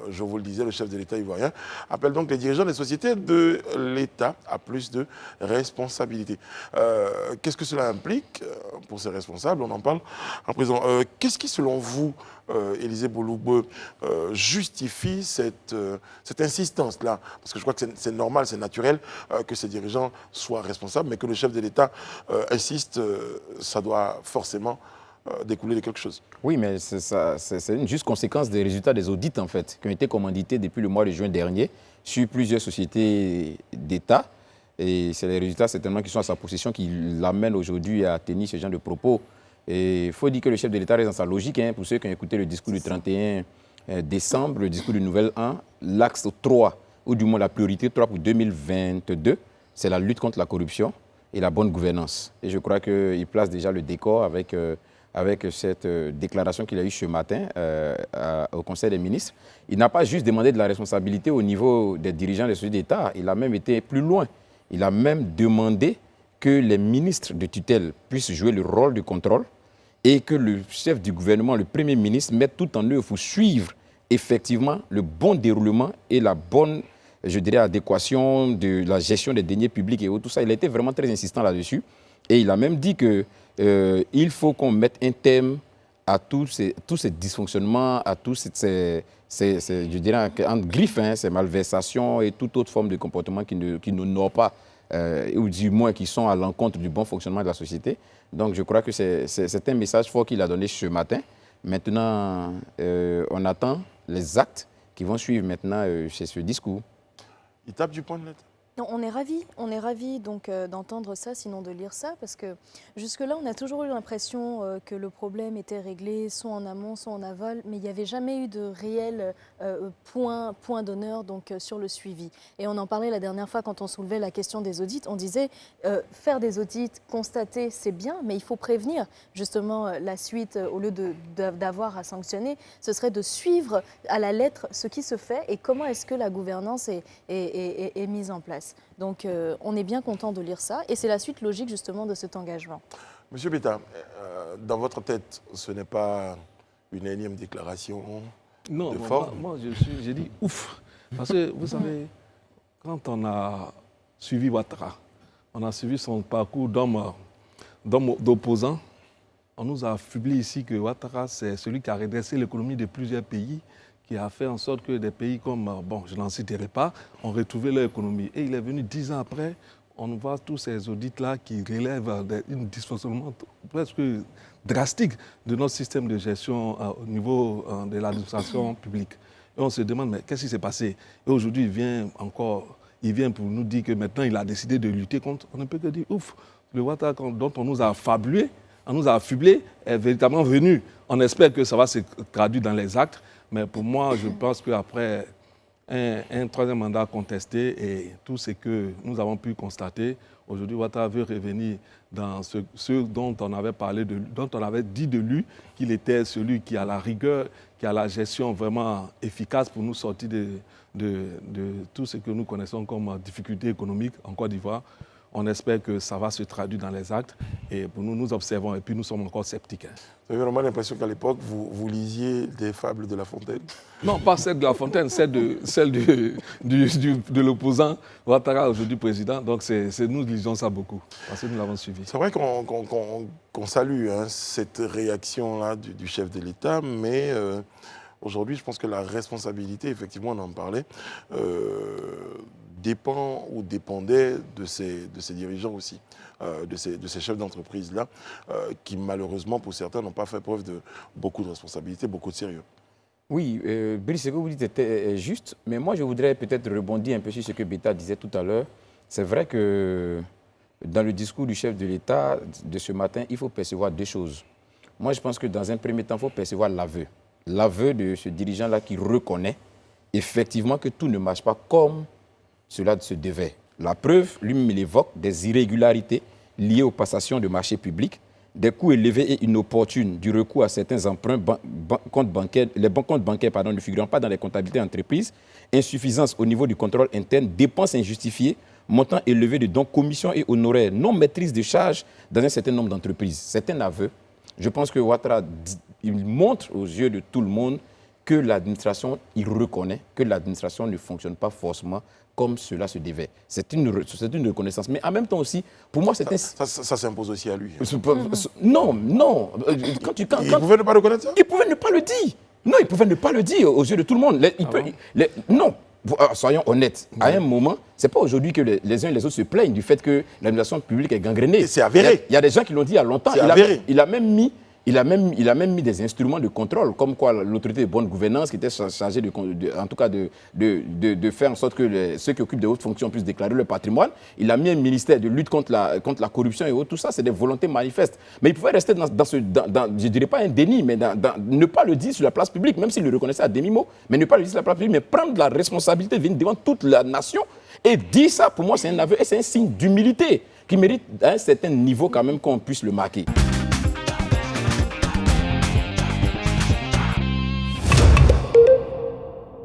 je vous le disais, le chef de l'État ivoirien appelle donc les dirigeants des sociétés de l'État à plus de responsabilités. Qu'est-ce que cela implique pour ces responsables? On en parle en prison. Qu'est-ce qui, selon vous, Élisée Boulougbe, justifie cette insistance-là? Parce que je crois que c'est normal, c'est naturel que ces dirigeants soient responsables, mais que le chef de l'État insiste, ça doit forcément découler de quelque chose. Oui, mais c'est une juste conséquence des résultats des audits, en fait, qui ont été commandités depuis le mois de juin dernier sur plusieurs sociétés d'État. Et c'est les résultats, certainement, qui sont à sa possession, qui l'amènent aujourd'hui à tenir ce genre de propos. Et il faut dire que le chef de l'État reste dans sa logique. Pour ceux qui ont écouté le discours du 31 décembre, le discours du Nouvel An, l'axe 3, ou du moins la priorité 3 pour 2022, c'est la lutte contre la corruption et la bonne gouvernance. Et je crois qu'il place déjà le décor avec cette déclaration qu'il a eue ce matin au Conseil des ministres. Il n'a pas juste demandé de la responsabilité au niveau des dirigeants des sociétés d'État, il a même été plus loin. Il a même demandé que les ministres de tutelle puissent jouer le rôle de contrôle et que le chef du gouvernement, le Premier ministre, mette tout en œuvre pour suivre effectivement le bon déroulement et la bonne, je dirais, adéquation de la gestion des deniers publics et tout ça. Il a été vraiment très insistant là-dessus. Et il a même dit qu'il faut qu'on mette un terme à tous ces dysfonctionnements, à tous ces je dirais, entre griffes, ces malversations et toute autre forme de comportement qui n'honorent pas, ou du moins qui sont à l'encontre du bon fonctionnement de la société. Donc je crois que c'est un message fort qu'il a donné ce matin. Maintenant, on attend les actes qui vont suivre maintenant chez ce discours. Il tape du poing de l'État. Non, on est ravis donc d'entendre ça, sinon de lire ça, parce que jusque-là, on a toujours eu l'impression que le problème était réglé, soit en amont, soit en aval, mais il n'y avait jamais eu de réel point d'honneur donc sur le suivi. Et on en parlait la dernière fois quand on soulevait la question des audits, on disait faire des audits, constater, c'est bien, mais il faut prévenir justement la suite au lieu d'avoir à sanctionner, ce serait de suivre à la lettre ce qui se fait et comment est-ce que la gouvernance est mise en place. Donc on est bien content de lire ça et c'est la suite logique justement de cet engagement. Monsieur Beta, dans votre tête, ce n'est pas une énième déclaration de forme? Moi j'ai dit ouf. Parce que vous savez, quand on a suivi Ouattara, on a suivi son parcours d'opposant, on nous a affublé ici que Ouattara, c'est celui qui a redressé l'économie de plusieurs pays, qui a fait en sorte que des pays comme, je n'en citerai pas, ont retrouvé leur économie. Et il est venu 10 ans après, on voit tous ces audits-là qui relèvent un dysfonctionnement presque drastique de notre système de gestion au niveau de l'administration publique. Et on se demande, mais qu'est-ce qui s'est passé? Et aujourd'hui, il vient pour nous dire que maintenant, il a décidé de lutter contre. On ne peut que dire, ouf, le Ouattara dont on nous a affublé, est véritablement venu. On espère que ça va se traduire dans les actes. Mais pour moi, je pense qu'après un troisième mandat contesté et tout ce que nous avons pu constater, aujourd'hui, Ouattara veut revenir dans ce dont on avait parlé, dont on avait dit de lui qu'il était celui qui a la rigueur, qui a la gestion vraiment efficace pour nous sortir de tout ce que nous connaissons comme difficultés économiques en Côte d'Ivoire. On espère que ça va se traduire dans les actes et pour nous, nous observons et puis nous sommes encore sceptiques. Vous avez vraiment l'impression qu'à l'époque, vous lisiez des fables de La Fontaine? Non, pas celle de La Fontaine, celle de l'opposant Ouattara, aujourd'hui président. Donc nous lisons ça beaucoup parce que nous l'avons suivi. C'est vrai qu'on salue cette réaction-là du chef de l'État, mais aujourd'hui, je pense que la responsabilité, effectivement, on en parlait, dépend ou dépendait de ces dirigeants aussi, de ces chefs d'entreprise-là, qui malheureusement, pour certains, n'ont pas fait preuve de beaucoup de responsabilité, beaucoup de sérieux. Oui, Brice, ce que vous dites était juste, mais moi je voudrais peut-être rebondir un peu sur ce que Beta disait tout à l'heure. C'est vrai que dans le discours du chef de l'État de ce matin, il faut percevoir deux choses. Moi je pense que dans un premier temps, il faut percevoir l'aveu. L'aveu de ce dirigeant-là qui reconnaît effectivement que tout ne marche pas comme cela se devait. La preuve, lui-même, il évoque des irrégularités liées aux passations de marchés publics, des coûts élevés et inopportuns du recours à certains emprunts, comptes bancaires, les comptes bancaires ne figurant pas dans les comptabilités d'entreprise, insuffisance au niveau du contrôle interne, dépenses injustifiées, montant élevé de dons, commissions et honoraires, non-maîtrise de charges dans un certain nombre d'entreprises. C'est un aveu. Je pense que Ouattara, il montre aux yeux de tout le monde que l'administration, il reconnaît que l'administration ne fonctionne pas forcément comme cela se devait. C'est une reconnaissance. Mais en même temps aussi, pour moi, c'est Ça s'impose aussi à lui. Non, non. Il pouvait ne pas reconnaître ça? Il pouvait ne pas le dire. Non, il pouvait ne pas le dire aux yeux de tout le monde. Non. Soyons honnêtes, à un moment, ce n'est pas aujourd'hui que les uns et les autres se plaignent du fait que l'administration publique est gangrénée. C'est avéré. Il y a des gens qui l'ont dit il y a longtemps. Il a même mis des instruments de contrôle, comme quoi l'autorité de bonne gouvernance qui était chargée en tout cas de faire en sorte que ceux qui occupent de hautes fonctions puissent déclarer leur patrimoine. Il a mis un ministère de lutte contre la corruption et autres. Tout ça, c'est des volontés manifestes. Mais il pouvait rester dans je ne dirais pas un déni, mais ne pas le dire sur la place publique, même s'il le reconnaissait à demi-mot, mais ne pas le dire sur la place publique, mais prendre la responsabilité, venir devant toute la nation et dire ça, pour moi, c'est un aveu et c'est un signe d'humilité qui mérite à un certain niveau quand même qu'on puisse le marquer.